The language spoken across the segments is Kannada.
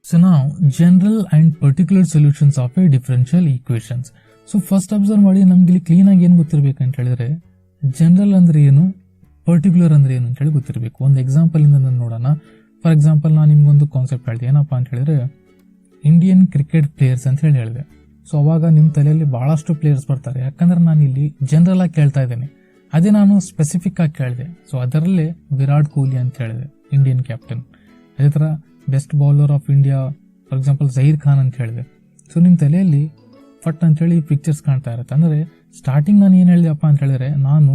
So now general and particular solutions of a differential equations. So first observe ಮಾಡಿ ನಮ್ಗೆ ಇಲ್ಲಿ ಕ್ಲೀನ್ ಆಗಿ ಏನು ಗೊತ್ತಿರಬೇಕಂತ ಹೇಳಿದ್ರೆ ಜನರಲ್ ಅಂದ್ರೆ ಏನು, ಪರ್ಟಿಕ್ಯುಲರ್ ಅಂದ್ರೆ ಏನು ಅಂತ ಹೇಳಿ ಗೊತ್ತಿರಬೇಕು. ಒಂದು ಎಕ್ಸಾಂಪಲ್ ಇಂದ ನಾನು ನೋಡೋಣ. ಫಾರ್ ಎಕ್ಸಾಂಪಲ್ ನಾನು ನಿಮ್ಗೊಂದು ಕಾನ್ಸೆಪ್ಟ್ ಹೇಳಿದೆ, ಏನಪ್ಪಾ ಅಂತ ಹೇಳಿದ್ರೆ ಇಂಡಿಯನ್ ಕ್ರಿಕೆಟ್ ಪ್ಲೇಯರ್ಸ್ ಅಂತ ಹೇಳಿದೆ. ಸೊ ಅವಾಗ ನಿಮ್ಮ ತಲೆಯಲ್ಲಿ ಬಹಳಷ್ಟು ಪ್ಲೇಯರ್ಸ್ ಬರ್ತಾರೆ, ಯಾಕಂದ್ರೆ ನಾನು ಇಲ್ಲಿ ಜನರಲ್ ಆಗಿ ಕೇಳ್ತಾ ಇದ್ದೇನೆ. ಅದೇ ನಾನು ಸ್ಪೆಸಿಫಿಕ್ ಆಗಿ ಕೇಳಿದೆ, ಸೊ ಅದರಲ್ಲೇ ವಿರಾಟ್ ಕೊಹ್ಲಿ ಅಂತ ಹೇಳಿದೆ, ಇಂಡಿಯನ್ ಕ್ಯಾಪ್ಟನ್. ಅದೇ ತರ best bowler of India for example Zaheer Khan ಅಂತ ಹೇಳಿದೆ. ಸೊ ನಿಮ್ಮ ತಲೆಯಲ್ಲಿ ಫಟ್ ಅಂತೇಳಿ ಪಿಕ್ಚರ್ಸ್ ಕಾಣ್ತಾ ಇರುತ್ತೆ. ಅಂದರೆ ಸ್ಟಾರ್ಟಿಂಗ್ ನಾನು ಏನು ಹೇಳಿದೆಪ್ಪ ಅಂತ ಹೇಳಿದ್ರೆ ನಾನು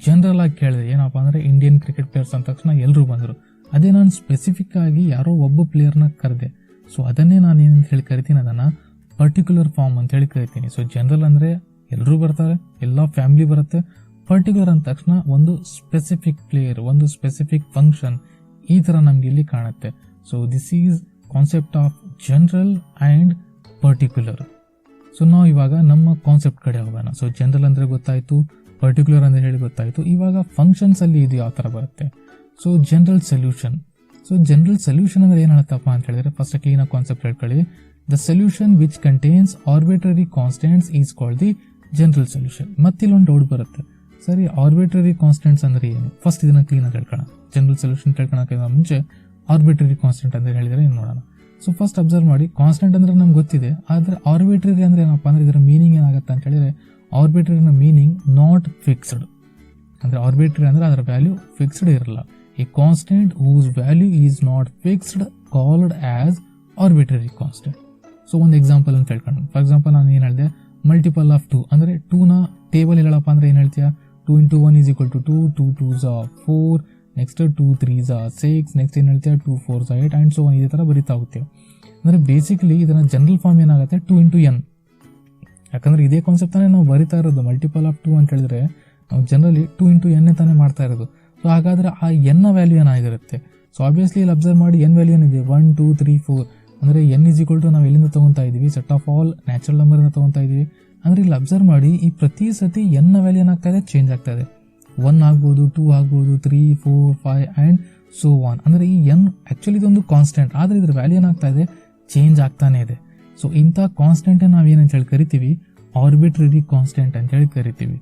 ಜನರಲ್ ಆಗಿ ಕೇಳಿದೆ, ಏನಪ್ಪಾ ಅಂದರೆ ಇಂಡಿಯನ್ ಕ್ರಿಕೆಟ್ ಪ್ಲೇಯರ್ಸ್ ಅಂದ ತಕ್ಷಣ ಎಲ್ಲರೂ ಬಂದರು. ಅದೇ ನಾನು ಸ್ಪೆಸಿಫಿಕ್ ಆಗಿ ಯಾರೋ ಒಬ್ಬ ಪ್ಲೇಯರ್ನ ಕರೆದೆ. ಸೊ ಅದನ್ನೇ ನಾನು ಏನಂತ ಹೇಳಿ ಕರಿತೀನಿ, ಅದನ್ನು ಪರ್ಟಿಕ್ಯುಲರ್ ಫಾರ್ಮ್ ಅಂತ ಹೇಳಿ ಕರಿತೀನಿ. ಸೊ ಜನರಲ್ ಅಂದರೆ ಎಲ್ಲರೂ ಬರ್ತಾರೆ, ಎಲ್ಲ ಫ್ಯಾಮಿಲಿ ಬರುತ್ತೆ. ಪರ್ಟಿಕ್ಯುಲರ್ ಅಂದ ತಕ್ಷಣ ಒಂದು ಸ್ಪೆಸಿಫಿಕ್ ಪ್ಲೇಯರ್, ಒಂದು ಸ್ಪೆಸಿಫಿಕ್ ಫಂಕ್ಷನ್, ಈ ಥರ ನಮ್ಗೆ ಇಲ್ಲಿ ಕಾಣುತ್ತೆ. So this is concept of general and particular. So ನಾವು ಇವಾಗ ನಮ್ಮ ಕಾನ್ಸೆಪ್ಟ್ ಕಡೆ ಹೋಗೋಣ. ಸೊ ಜನರಲ್ ಅಂದರೆ ಗೊತ್ತಾಯಿತು, ಪರ್ಟಿಕ್ಯುಲರ್ ಅಂದರೆ ಹೇಳಿ ಗೊತ್ತಾಯಿತು. ಇವಾಗ ಫಂಕ್ಷನ್ಸ್ ಅಲ್ಲಿ ಇದು ಯಾವ ಥರ ಬರುತ್ತೆ. So general solution. So general solution ಅಂದರೆ ಏನು ಹೇಳುತ್ತಪ್ಪ ಅಂತ ಹೇಳಿದ್ರೆ ಫಸ್ಟ್ ಕ್ಲೀನಾಗಿ ಕಾನ್ಸೆಪ್ಟ್ ಹೇಳ್ಕೊಳ್ಳಿ. The solution which contains arbitrary constants is called the general solution. ಮತ್ತಿಲ್ಲೊಂದು ಡೌಟ್ ಬರುತ್ತೆ, ಸರಿ ಆರ್ಬಿಟ್ರರಿ ಕಾನ್ಸ್ಟೆಂಟ್ಸ್ ಅಂದರೆ ಏನು? ಫಸ್ಟ್ ಇದನ್ನ ಕ್ಲೀನಾಗಿ ಹೇಳ್ಕೊಳ್ಳೋಣ. ಜನರಲ್ ಸೊಲ್ಯೂಷನ್ ತಿಳ್ಕೊಳ್ಳೋಕ್ಕಿಂತ ಮುಂಚೆ ಆರ್ಬಿಟ್ರರಿ ಕಾನ್ಸ್ಟೆಂಟ್ ಅಂತ ಹೇಳಿದರೆ ಏನು ನೋಡೋಣ. ಸೊ ಫಸ್ಟ್ ಅಬ್ಸರ್ವ್ ಮಾಡಿ, ಕಾನ್ಸ್ಟೆಂಟ್ ಅಂದ್ರೆ ನಮ್ಗೆ ಗೊತ್ತಿದೆ, ಆದರೆ ಆರ್ಬಿಟ್ರರಿ ಅಂದ್ರೆ ಏನಪ್ಪಾ ಅಂದ್ರೆ ಇದರ ಮೀನಿಂಗ್ ಏನಾಗುತ್ತೆ ಅಂತ ಹೇಳಿದ್ರೆ ಆರ್ಬಿಟ್ರರಿನ ಮೀನಿಂಗ್ ನಾಟ್ ಫಿಕ್ಸ್ಡ್. ಅಂದ್ರೆ ಆರ್ಬಿಟ್ರರಿ ಅಂದ್ರೆ ಅದರ ವ್ಯಾಲ್ಯೂ ಫಿಕ್ಸ್ಡ್ ಇರಲ್ಲ. A constant whose value is not fixed called as arbitrary constant. So ಒಂದು ಎಕ್ಸಾಂಪಲ್ ಅಂತ ಹೇಳ್ಕೊಂಡು, ಫಾರ್ ಎಕ್ಸಾಂಪಲ್ ನಾನು ಏನು ಹೇಳಿದೆ, ಮಲ್ಟಿಪಲ್ ಆಫ್ 2 ಅಂದ್ರೆ 2ನ ಟೇಬಲ್ ಹೇಳಪ್ಪ ಅಂದ್ರೆ ಏನು ಹೇಳ್ತೀಯಾ, 2 × 1 = 2, 2 × 2 = 4, ನೆಕ್ಸ್ಟ್ 2 × 3 = 6, ನೆಕ್ಸ್ಟ್ ಏನು ಹೇಳ್ತೀಯ 2 × 4 = 8 ಆ್ಯಂಡ್ ಸೊ ಇದೇ ಥರ ಬರೀತಾ ಹೋಗ್ತೀವಿ. ಅಂದರೆ ಬೇಸಿಕಲಿ ಇದನ್ನ ಜನರಲ್ ಫಾರ್ಮ್ ಏನಾಗುತ್ತೆ 2 × n. ಯಾಕಂದ್ರೆ ಇದೇ ಕಾನ್ಸೆಪ್ಟ್ ತಾನೇ ನಾವು ಬರಿತಾ ಇರೋದು. ಮಲ್ಟಿಪಲ್ ಆಫ್ 2 ಅಂತ ಹೇಳಿದ್ರೆ ನಾವು ಜನರಲಿ 2 × n ತಾನೇ ಮಾಡ್ತಾ ಇರೋದು. ಸೊ ಹಾಗಾದ್ರೆ ಆ n ನ ವ್ಯಾಲ್ಯೂ ಏನಾಗಿರುತ್ತೆ? ಸೊ ಆಬ್ವಿಯಸ್ಲಿ ಇಲ್ಲಿ ಅಬ್ಸರ್ವ್ ಮಾಡಿ n ವ್ಯಾಲ್ಯೂ ಏನಿದೆ 1 2 3 4 ಅಂದರೆ n = ನಾವು ಎಲ್ಲಿಂದ ತಗೊತಾ ಇದೀವಿ, set of all natural number ತಗೊತಾ ಇದೀವಿ. ಅಂದ್ರೆ ಇಲ್ಲಿ ಅಬ್ಸರ್ವ್ ಮಾಡಿ, ಈ ಪ್ರತಿ ಸತಿ n ನ ವ್ಯಾಲ್ಯೂ ಏನಾಗ್ತಾ ಇದೆ, ಚೇಂಜ್ ಆಗ್ತಾ ಇದೆ. 1 ಆಗ್ಬೋದು, 2 ಆಗ್ಬೋದು, 3 4 5 ಆ್ಯಂಡ್ ಸೋ ಆನ್. ಅಂದರೆ ಈ n ಆಕ್ಚುಲಿ ಇದೊಂದು ಕಾನ್ಸ್ಟೆಂಟ್, ಆದರೆ ಇದ್ರ ವ್ಯಾಲ್ಯೂ ಏನಾಗ್ತಾ ಇದೆ, ಚೇಂಜ್ ಆಗ್ತಾನೆ ಇದೆ. ಸೊ ಇಂಥ ಕಾನ್ಸ್ಟೆಂಟ್ ನಾವೇನಂತ ಹೇಳಿ ಕರಿತೀವಿ, ಆರ್ಬಿಟ್ರರಿ ಕಾನ್ಸ್ಟೆಂಟ್ ಅಂತ ಹೇಳಿ ಕರಿತೀವಿ.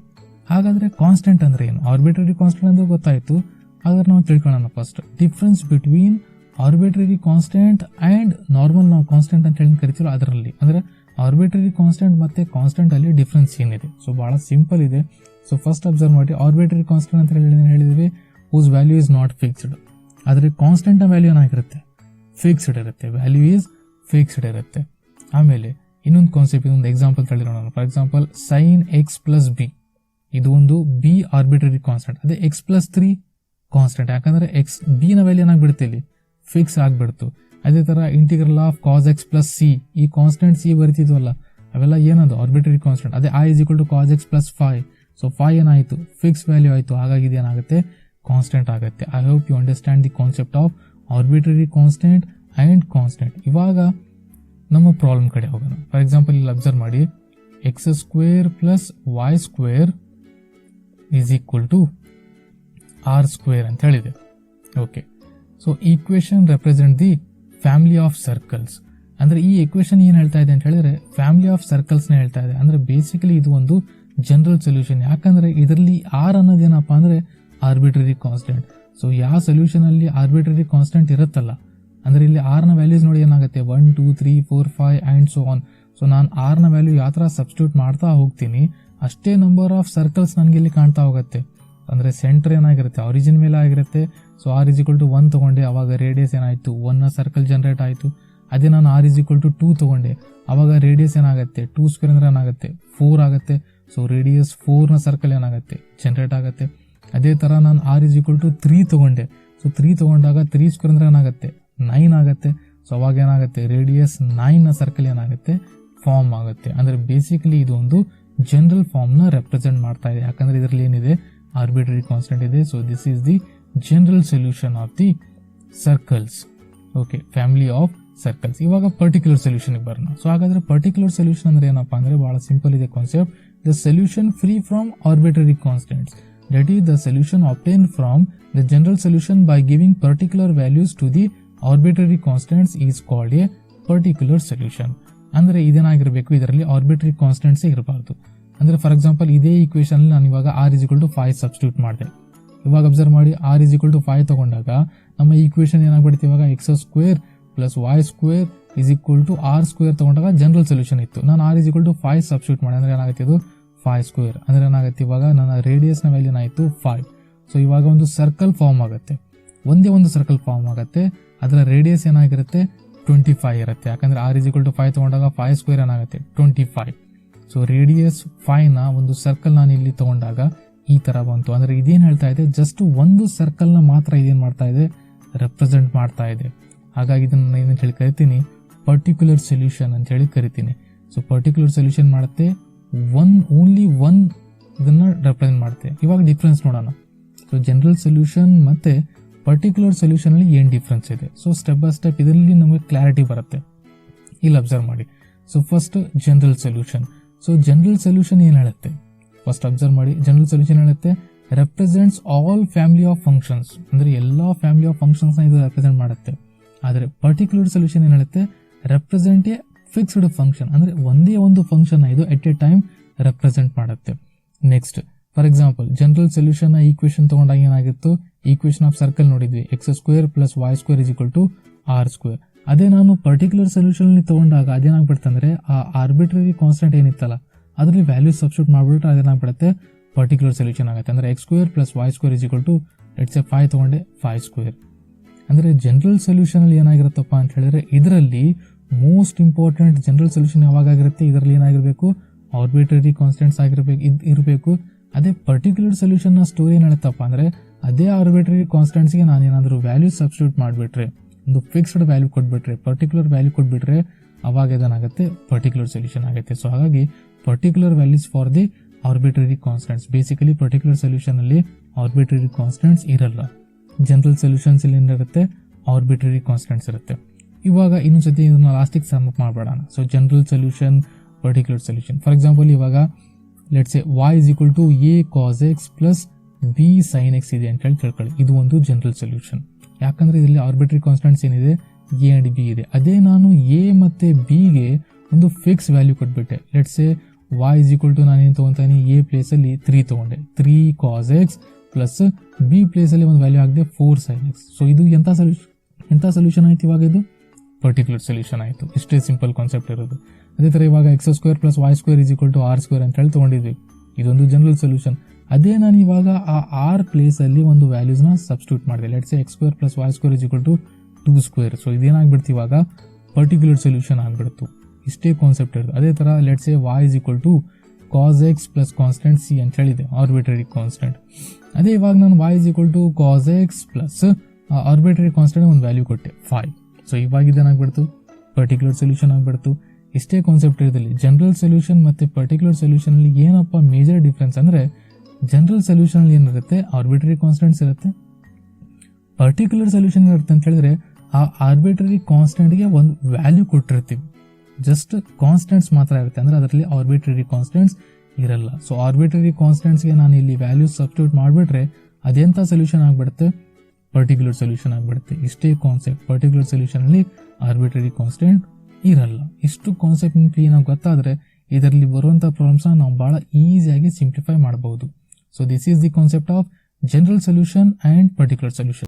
ಹಾಗಾದ್ರೆ ಕಾನ್ಸ್ಟೆಂಟ್ ಅಂದ್ರೆ ಏನು? ಆರ್ಬಿಟ್ರರಿ ಕಾನ್ಸ್ಟೆಂಟ್ ಅಂದ್ರೆ ಗೊತ್ತಾಯ್ತು, ಹಾಗಾದ್ರೆ ನಾವು ತಿಳ್ಕೊಳ್ಳೋಣ first difference between arbitrary constant and normal ನಾವು ಕಾನ್ಸ್ಟೆಂಟ್ ಅಂತ ಹೇಳಿ ಕರಿತೀವಿ. ಅದರಲ್ಲಿ ಅಂದ್ರೆ ಆರ್ಬಿಟ್ರರಿ ಕಾನ್ಸ್ಟೆಂಟ್ ಮತ್ತೆ ಕಾನ್ಸ್ಟೆಂಟ್ ಅಲ್ಲಿ ಡಿಫ್ರೆನ್ಸ್ ಏನಿದೆ? ಸೊ ಬಹಳ ಸಿಂಪಲ್ ಇದೆ. ಸೊ ಫಸ್ಟ್ ಅಬ್ಸರ್ವ್ ಮಾಡಿ, ಆರ್ಬಿಟ್ರರಿ ಕಾನ್ಸ್ಟೆಂಟ್ ಅಂತ ಹೇಳಿದ್ವಿ whose value is not fixed. ಆದರೆ ಕಾನ್ಸ್ಟೆಂಟ್ ನ ವ್ಯಾಲ್ಯೂ ಏನಾಗಿರುತ್ತೆ, ಫಿಕ್ಸ್ಡ್ ಇರುತ್ತೆ, ವ್ಯಾಲ್ಯೂ ಈಸ್ ಫಿಕ್ಸ್ಡ್ ಇರುತ್ತೆ. ಆಮೇಲೆ ಇನ್ನೊಂದು ಕಾನ್ಸೆಪ್ಟ್, ಇನ್ನೊಂದು ಎಕ್ಸಾಂಪಲ್ ತಳಿರೋಣ. For example sin x + b, ಇದು ಒಂದು b ಆರ್ಬಿಟ್ರರಿ ಕಾನ್ಸ್ಟೆಂಟ್. ಅದೇ x + 3 ಕಾನ್ಸ್ಟೆಂಟ್, ಯಾಕಂದ್ರೆ x b ನ ವ್ಯಾಲ್ಯೂ ಏನಾಗ್ಬಿಡುತ್ತೆ, ಇಲ್ಲಿ ಫಿಕ್ಸ್ ಆಗ್ಬಿಡ್ತು. ಅದೇ ತರ integral of cos x + c, ಈ ಕಾನ್ಸ್ಟೆಂಟ್ c ಬರೀತಿದ್ವಲ್ಲ ಅವೆಲ್ಲ ಏನದು, ಆರ್ಬಿಟ್ರರಿ ಕಾನ್ಸ್ಟೆಂಟ್. ಅದೇ i = cos x + 5, ಸೊ 5 ಏನಾಯಿತು, ಫಿಕ್ಸ್ ವ್ಯಾಲ್ಯೂ ಆಯಿತು, ಹಾಗಾಗಿ ಇದು ಏನಾಗುತ್ತೆ, ಕಾನ್ಸ್ಟೆಂಟ್ ಆಗುತ್ತೆ. I hope you understand the concept of arbitrary constant and constant. ಇವಾಗ ನಮ್ಮ ಪ್ರಾಬ್ಲಮ್ ಕಡೆ ಹೋಗೋಣ. ಫಾರ್ ಎಕ್ಸಾಂಪಲ್ ಇಲ್ಲಿ ಅಬ್ಸರ್ವ್ ಮಾಡಿ, x² + y² = r² ಅಂತ ಹೇಳಿದೆ. Okay, so equation represent the family of circles. ಅಂದ್ರೆ ಈ ಈಕ್ವೇಶನ್ ಏನ್ ಹೇಳ್ತಾ ಇದೆ ಅಂತ ಹೇಳಿದ್ರೆ ಫ್ಯಾಮಿಲಿ ಆಫ್ ಸರ್ಕಲ್ಸ್ ನ ಹೇಳ್ತಾ ಇದೆ. ಅಂದ್ರೆ ಬೇಸಿಕಲಿ ಇದು ಒಂದು ಜನರಲ್ ಸೊಲ್ಯೂಷನ್, ಯಾಕಂದ್ರೆ ಇದರಲ್ಲಿ ಆರ್ ಅನ್ನೋದೇನಪ್ಪ ಅಂದ್ರೆ ಆರ್ಬಿಟ್ರರಿ ಕಾನ್ಸ್ಟೆಂಟ್. ಸೊ ಯಾವ ಸೊಲ್ಯೂಷನ್ ಅಲ್ಲಿ ಆರ್ಬಿಟ್ರರಿ ಕಾನ್ಸ್ಟೆಂಟ್ ಇರುತ್ತಲ್ಲ, ಅಂದ್ರೆ ಇಲ್ಲಿ ಆರ್ ನ ವ್ಯಾಲ್ಯೂಸ್ ನೋಡಿ ಏನಾಗುತ್ತೆ 1 2 3 4 5 ಆ್ಯಂಡ್ ಸೊ ಆನ್. ಸೊ ನಾನು ಆರ್ ನ ವ್ಯಾಲ್ಯೂ ಯಾವ ತರ ಸಬ್ಸ್ಟಿಟ್ಯೂಟ್ ಮಾಡ್ತಾ ಹೋಗ್ತೀನಿ, ಅಷ್ಟೇ ನಂಬರ್ ಆಫ್ ಸರ್ಕಲ್ಸ್ ನನಗೆ ಇಲ್ಲಿ ಕಾಣ್ತಾ ಹೋಗುತ್ತೆ. ಅಂದ್ರೆ ಸೆಂಟರ್ ಏನಾಗಿರುತ್ತೆ, ಆರಿಜಿನ್ ಮೇಲೆ ಆಗಿರುತ್ತೆ. ಸೊ r = 1 ತಗೊಂಡೆ, ಅವಾಗ ರೇಡಿಯಸ್ ಏನಾಯ್ತು 1 ನ ಸರ್ಕಲ್ ಜನರೇಟ್ ಆಯಿತು. ಅದೇ ನಾನು r = 2 ತಗೊಂಡೆ, ಅವಾಗ ರೇಡಿಯಸ್ ಏನಾಗುತ್ತೆ 2² ಅಂದ್ರೆ ಏನಾಗುತ್ತೆ 4 ಆಗುತ್ತೆ. ಸೊ ರೇಡಿಯಸ್ 4 ನ ಸರ್ಕಲ್ ಏನಾಗುತ್ತೆ, ಜನರೇಟ್ ಆಗುತ್ತೆ. ಅದೇ ತರ ನಾನು r = 3 ತಗೊಂಡೆ, ಸೊ 3 ತಗೊಂಡಾಗ 3² ಅಂದ್ರೆ ಏನಾಗುತ್ತೆ 9 ಆಗುತ್ತೆ. ಸೊ ಅವಾಗ ಏನಾಗುತ್ತೆ, ರೇಡಿಯಸ್ 9 ನ ಸರ್ಕಲ್ ಏನಾಗುತ್ತೆ, ಫಾರ್ಮ್ ಆಗುತ್ತೆ. ಅಂದ್ರೆ ಬೇಸಿಕಲಿ ಇದು ಒಂದು ಜನರಲ್ ಫಾರ್ಮ್ ನ ರೆಪ್ರೆಸೆಂಟ್ ಮಾಡ್ತಾ ಇದೆ, ಯಾಕಂದ್ರೆ ಇದರಲ್ಲಿ ಏನಿದೆ, ಆರ್ಬಿಟ್ರರಿ ಕಾನ್ಸ್ಟೆಂಟ್ ಇದೆ. So this is the general solution of the circles. Okay, family of circles. ಇವಾಗ ಪರ್ಟಿಕ್ಯುಲರ್ ಸೊಲ್ಯೂಷನ್ ಬರೋಣ. ಸೊ ಹಾಗಾದ್ರೆ ಪರ್ಟಿಕ್ಯುಲರ್ ಸೊಲ್ಯೂಷನ್ ಅಂದ್ರೆ ಏನಪ್ಪಾ ಅಂದ್ರೆ ಬಹಳ ಸಿಂಪಲ್ ಇದೆ concept. The solution free from arbitrary constants, that is the solution obtained from the general solution by giving particular values to the arbitrary constants is called a particular solution. ಅಂದ್ರೆ ಇದೇನಾಗಿರ್ಬೇಕು, ಇದರಲ್ಲಿ ಆರ್ಬಿಟ್ರರಿ ಕಾನ್ಸ್ಟೆಂಟ್ಸ್ ಇರಬಾರ್ದು. ಅಂದ್ರೆ ಫಾರ್ ಎಕ್ಸಾಂಪಲ್ ಇದೇ ಈಕ್ವೇಶನ್ ನಾನು ಇವಾಗ r 5 ಸಬ್ಸ್ಟಿಟ್ಯೂಟ್ ಮಾಡಿದೆ. ಇವಾಗ ಅಬ್ಸರ್ವ್ ಮಾಡಿ, r 5 ತಗೊಂಡಾಗ ನಮ್ಮ ಈಕ್ವೇಶನ್ ಏನಾಗ್ಬಿಡುತ್ತೆ, ಇವಾಗ x² + y² = r² ತಗೊಂಡಾಗ ಜನರಲ್ ಸೊಲ್ಯೂಷನ್ ಇತ್ತು. ನಾನು r 5 ಸಬ್ಸ್ಟಿಟ್ಯೂಟ್ ಮಾಡಿ ಅಂದ್ರೆ ಏನಾಗುತ್ತೆ, ಇದು 5² ಅಂದ್ರೆ ಏನಾಗುತ್ತೆ, ಇವಾಗ ನನ್ನ ರೇಡಿಯಸ್ ನ ವ್ಯಾಲ್ಯೂ ಏನಾಯ್ತು 5. ಸೊ ಇವಾಗ ಒಂದು ಸರ್ಕಲ್ ಫಾರ್ಮ್ ಆಗುತ್ತೆ, ಒಂದೇ ಒಂದು ಸರ್ಕಲ್ ಫಾರ್ಮ್ ಆಗುತ್ತೆ. ಅದರ ರೇಡಿಯಸ್ ಏನಾಗಿರುತ್ತೆ 25 ಇರುತ್ತೆ. ಯಾಕಂದ್ರೆ r 5 ತಗೊಂಡಾಗ 5² ಏನಾಗುತ್ತೆ 25. ಸೊ ರೇಡಿಯಸ್ 5 ನ ಒಂದು ಸರ್ಕಲ್ ನಾನು ಇಲ್ಲಿ ತಗೊಂಡಾಗ ಈ ತರ ಬಂತು. ಅಂದ್ರೆ ಇದೇನ್ ಹೇಳ್ತಾ ಇದೆ, ಜಸ್ಟ್ ಒಂದು ಸರ್ಕಲ್ ನ ಮಾತ್ರ ಇದೇನ್ ಮಾಡ್ತಾ ಇದೆ, ರೆಪ್ರೆಸೆಂಟ್ ಮಾಡ್ತಾ ಇದೆ. ಹಾಗಾಗಿ ಇದನ್ನ ಏನಂತ ಹೇಳಿ ಕರಿತೀನಿ, ಪರ್ಟಿಕ್ಯುಲರ್ ಸೊಲ್ಯೂಷನ್ ಅಂತ ಹೇಳಿ ಕರಿತೀನಿ. ಸೊ ಪರ್ಟಿಕ್ಯುಲರ್ ಸೊಲ್ಯೂಷನ್ ಮಾಡುತ್ತೆ, ಓನ್ಲಿ ಒನ್ ಇದನ್ನ ರೆಪ್ರೆಸೆಂಟ್ ಮಾಡುತ್ತೆ. ಇವಾಗ ಡಿಫ್ರೆನ್ಸ್ ನೋಡೋಣ. ಸೊ ಜನರಲ್ ಸೊಲ್ಯೂಷನ್ ಮತ್ತೆ ಪರ್ಟಿಕ್ಯುಲರ್ ಸೊಲ್ಯೂಷನ್ ಅಲ್ಲಿ ಏನ್ ಡಿಫ್ರೆನ್ಸ್ ಇದೆ, ಸೊ ಸ್ಟೆಪ್ ಬೈ ಸ್ಟೆಪ್ ಇದರಲ್ಲಿ ನಮಗೆ ಕ್ಲಾರಿಟಿ ಬರುತ್ತೆ. ಇಲ್ಲಿ ಅಬ್ಸರ್ವ್ ಮಾಡಿ. So first general solution. So general solution ಏನ್ ಹೇಳುತ್ತೆ, ಫಸ್ಟ್ ಅಬ್ಸರ್ವ್ ಮಾಡಿ. ಜನರಲ್ ಸೊಲ್ಯೂಷನ್ ಹೇಳುತ್ತೆ represents all family of functions, ಅಂದ್ರೆ ಎಲ್ಲಾ ಫ್ಯಾಮಿಲಿ ಆಫ್ ಫಂಕ್ಷನ್ಸ್ ನ ಇದು ರೆಪ್ರೆಸೆಂಟ್ ಮಾಡುತ್ತೆ. ಆದ್ರೆ ಪರ್ಟಿಕ್ಯುಲರ್ ಸೊಲ್ಯೂಷನ್ ಏನ್ ಹೇಳುತ್ತೆ, ರೆಪ್ರೆಸೆಂಟ್ ಎ ಫಿಕ್ಸ್ಡ್ ಫಂಕ್ಷನ್, ಅಂದ್ರೆ ಒಂದೇ ಒಂದು ಫಂಕ್ಷನ್ ಇದು ಎಟ್ ಎ ಟೈಮ್ ರೆಪ್ರೆಸೆಂಟ್ ಮಾಡುತ್ತೆ. Next for example general solution ನ ಈಕ್ವೇಶನ್ ತಗೊಂಡಾಗ ಏನಾಗಿತ್ತು, ಈಕ್ವೇಶನ್ ಆಫ್ ಸರ್ಕಲ್ ನೋಡಿದ್ವಿ, x² + y² = r². ಅದೇ ನಾನು ಪರ್ಟಿಕ್ಯುಲರ್ ಸೊಲ್ಯೂಷನ್ ತಗೊಂಡಾಗ ಅದೇನಾಗ್ಬಿಡ್ತಂದ್ರೆ ಆ ಆರ್ಬಿಟ್ರರಿ ಕಾನ್ಸ್ಟೆಂಟ್ ಏನಿತ್ತಲ್ಲ ಅದರಲ್ಲಿ ವ್ಯಾಲ್ಯೂ ಸಬ್ಸ್ಟಿಟ್ಯೂಟ್ ಮಾಡ್ಬಿಟ್ರೆ ಅದೇನಾಗ್ಬಿಡುತ್ತೆ ಪರ್ಟಿಕ್ಯುಲರ್ ಸೊಲ್ಯೂಷನ್ ಆಗುತ್ತೆ. ಅಂದ್ರೆ x² + y² = 5 ತಗೊಂಡೆ 5². ಅಂದ್ರೆ ಜನರಲ್ ಸೊಲ್ಯೂಷನ್ ಅಲ್ಲಿ ಏನಾಗಿರುತ್ತಪ್ಪ ಅಂತ ಹೇಳಿದ್ರೆ, ಇದರಲ್ಲಿ ಮೋಸ್ಟ್ ಇಂಪಾರ್ಟೆಂಟ್ ಜನರಲ್ ಸೊಲ್ಯೂಷನ್ ಯಾವಾಗ ಆಗಿರುತ್ತೆ, ಇದರಲ್ಲಿ ಏನಾಗಿರ್ಬೇಕು, ಆರ್ಬಿಟ್ರರಿ ಕಾನ್ಸ್ಟೆಂಟ್ಸ್ ಇರಬೇಕು. ಅದೇ ಪರ್ಟಿಕ್ಯುಲರ್ ಸೊಲ್ಯೂಷನ್ ನ ಸ್ಟೋರಿ ಏನ್ ಹೇಳುತ್ತಪ್ಪ ಅಂದ್ರೆ, ಅದೇ ಆರ್ಬಿಟ್ರರಿ ಕಾನ್ಸ್ಟೆಂಟ್ಸ್ ಗೆ ನಾನು ಏನಾದರೂ ವ್ಯಾಲ್ಯೂ ಸಬ್ಸ್ಟಿಟ್ಯೂಟ್ ಮಾಡಿಬಿಟ್ರೆ, ಒಂದು ಫಿಕ್ಸ್ಡ್ ವ್ಯಾಲ್ಯೂ ಕೊಟ್ಬಿಟ್ರೆ, ಪರ್ಟಿಕ್ಯುಲರ್ ವ್ಯಾಲ್ಯೂ ಕೊಟ್ಬಿಟ್ರೆ, ಅವಾಗ ಏನಾಗುತ್ತೆ ಪರ್ಟಿಕ್ಯುಲರ್ ಸೊಲ್ಯೂಷನ್ ಆಗುತ್ತೆ. ಸೊ ಹಾಗಾಗಿ particular values for the arbitrary constants. Basically particular solution ಅಲ್ಲಿ ಆರ್ಬಿಟ್ರರಿ ಕಾನ್ಸ್ಟೆಂಟ್ಸ್ ಇರಲ್ಲ. ಜನರಲ್ ಸೊಲ್ಯೂಷನ್ಸ್ ಇಲ್ಲಿ ಏನಿರುತ್ತೆ, ಆರ್ಬಿಟ್ರರಿ ಕಾನ್ಸ್ಟೆಂಟ್ಸ್ ಇರುತ್ತೆ. ಇವಾಗ ಇನ್ನೊಂದ್ಸತಿ ಇದನ್ನ ಲಾಸ್ಟಿಗೆ ಸಮ್ ಅಪ್ ಮಾಡಬೇಡೋಣ. So general solution, particular solution. For example ಇವಾಗ let's say y = a cos x + b sin x ಇದೆ ಅಂತ ಹೇಳಿ ತಿಳ್ಕೊಳ್ಳಿ. ಇದು ಒಂದು ಜನರಲ್ ಸೊಲ್ಯೂಷನ್. ಯಾಕಂದ್ರೆ ಇದರಲ್ಲಿ ಆರ್ಬಿಟ್ರರಿ ಕಾನ್ಸ್ಟೆಂಟ್ಸ್ ಏನಿದೆ, a ಅಂಡ್ b ಇದೆ. ಅದೇ ನಾನು a ಮತ್ತೆ b ಗೆ ಒಂದು ಫಿಕ್ಸ್ ವ್ಯಾಲ್ಯೂ ಕೊಟ್ಬಿಟ್ಟೆ, ಲೆಟ್ಸ್ ಸೇ y = ನಾನೇನು ತಗೊಂತಾನೆ, a ಪ್ಲೇಸ್ ಅಲ್ಲಿ 3 ತಗೊಂಡೆ, 3 cos x + b ಪ್ಲೇಸ್ ಅಲ್ಲಿ ಒಂದು ವ್ಯಾಲ್ಯೂ ಆಗಿದೆ 4 sin x. ಸೊ ಇದು ಎಂತ ಸೊಲ್ಯೂಷನ್ ಆಯ್ತು, ಇವಾಗ ಇದು ಪರ್ಟಿಕ್ಯುಲರ್ ಸೊಲ್ಯೂಷನ್ ಆಯ್ತು. ಇಷ್ಟೇ ಸಿಂಪಲ್ ಕಾನ್ಸೆಪ್ಟ್ ಇರೋದು. ಅದೇ ತರ ಇವಾಗ x² + y² = r² ಅಂತ ಹೇಳಿ ತಗೊಂಡಿದ್ವಿ, ಇದೊಂದು ಜನರಲ್ ಸೊಲ್ಯೂಷನ್. ಅದೇ ನಾನು ಇವಾಗ ಆ r ಪ್ಲೇಸ್ ಅಲ್ಲಿ ಒಂದು ವ್ಯಾಲ್ಯೂಸ್ ನ ಸಬ್ಸ್ಟಿಟ್ಯೂಟ್ ಮಾಡಿದೆ, let's say x² + y² = 2². So ಇದೇನಾಗ್ಬಿಡ್ತು, ಇವಾಗ ಪರ್ಟಿಕ್ಯುಲರ್ ಸೊಲ್ಯೂಷನ್ ಆಗ್ಬಿಡ್ತು. ಇಷ್ಟೇ ಕಾನ್ಸೆಪ್ಟ್ ಇರೋದು. ಅದೇ ತರ let's say y = cos x + constant c ಅಂತ ಹೇಳಿದೆ, ಆರ್ಬಿಟ್ರರಿ ಕಾನ್ಸ್ಟೆಂಟ್. ಅದೇ ಇವಾಗ ನಾನು y = cos x + arbitrary constant ಒಂದು ವ್ಯಾಲ್ಯೂ ಕೊಟ್ಟೆ 5. ಸೊ ಇವಾಗ ಇದೇನಾಗ್ಬಿಡ್ತು ಪರ್ಟಿಕ್ಯುಲರ್ ಸೊಲ್ಯೂಷನ್ ಆಗ್ಬಿಡ್ತು. ಇಷ್ಟೇ ಕಾನ್ಸೆಪ್ಟ್ ಇರೋದಲ್ಲಿ. ಜನರಲ್ ಸೊಲ್ಯೂಷನ್ ಮತ್ತೆ ಪರ್ಟಿಕ್ಯುಲರ್ ಸೊಲ್ಯೂಷನ್ ಅಲ್ಲಿ ಏನಪ್ಪ ಮೇಜರ್ ಡಿಫ್ರೆನ್ಸ್ ಅಂದ್ರೆ, ಜನರಲ್ ಸೊಲ್ಯೂಷನ್ ಅಲ್ಲಿ ಏನಿರುತ್ತೆ, ಆರ್ಬಿಟ್ರರಿ ಕಾನ್ಸ್ಟೆಂಟ್ಸ್ ಇರುತ್ತೆ. ಪರ್ಟಿಕ್ಯುಲರ್ ಸೊಲ್ಯೂಷನ್ ಇರುತ್ತೆ ಅಂತ ಹೇಳಿದ್ರೆ ಆ ಆರ್ಬಿಟ್ರರಿ ಕಾನ್ಸ್ಟೆಂಟ್ ಗೆ ಒಂದು ವ್ಯಾಲ್ಯೂ ಕೊಟ್ಟಿರ್ತೀವಿ, ಜಸ್ಟ್ ಕಾನ್ಸ್ಟೆಂಟ್ಸ್ ಮಾತ್ರ ಇರುತ್ತೆ. ಅಂದ್ರೆ ಅದರಲ್ಲಿ ಆರ್ಬಿಟ್ರರಿ ಕಾನ್ಸ್ಟೆಂಟ್ಸ್ ಇರಲ್ಲ. ಸೊ ಆರ್ಬಿಟ್ರರಿ ಕಾನ್ಸ್ಟೆಂಟ್ಸ್ ಗೆ ನಾನು ಇಲ್ಲಿ ವ್ಯಾಲ್ಯೂ ಸಬ್ಸ್ಟಿಟ್ಯೂಟ್ ಮಾಡ್ಬಿಟ್ರೆ ಅದೆಂತ ಸೊಲ್ಯೂಷನ್ ಆಗ್ಬಿಡುತ್ತೆ, ಪರ್ಟಿಕ್ಯುಲರ್ ಸೊಲ್ಯೂಷನ್ ಆಗ್ಬಿಡುತ್ತೆ. ಇಷ್ಟೇ ಕಾನ್ಸೆಪ್ಟ್. ಪರ್ಟಿಕ್ಯುಲರ್ ಸೊಲ್ಯೂಷನ್ ಅಲ್ಲಿ ಆರ್ಬಿಟ್ರರಿ ಕಾನ್ಸ್ಟೆಂಟ್ ಇರಲ್ಲ. ಇಷ್ಟು ಕಾನ್ಸೆಪ್ಟ್ ಕ್ಲೀನ್ ಆಗಿ ಗೊತ್ತಾದ್ರೆ ಇದರಲ್ಲಿ ಬರುವಂತಹ ಪ್ರಾಬ್ಲಮ್ಸ್ ನಾವು ಬಹಳ ಈಸಿಯಾಗಿ ಸಿಂಪ್ಲಿಫೈ ಮಾಡಬಹುದು. So this is the concept of general solution and particular solution.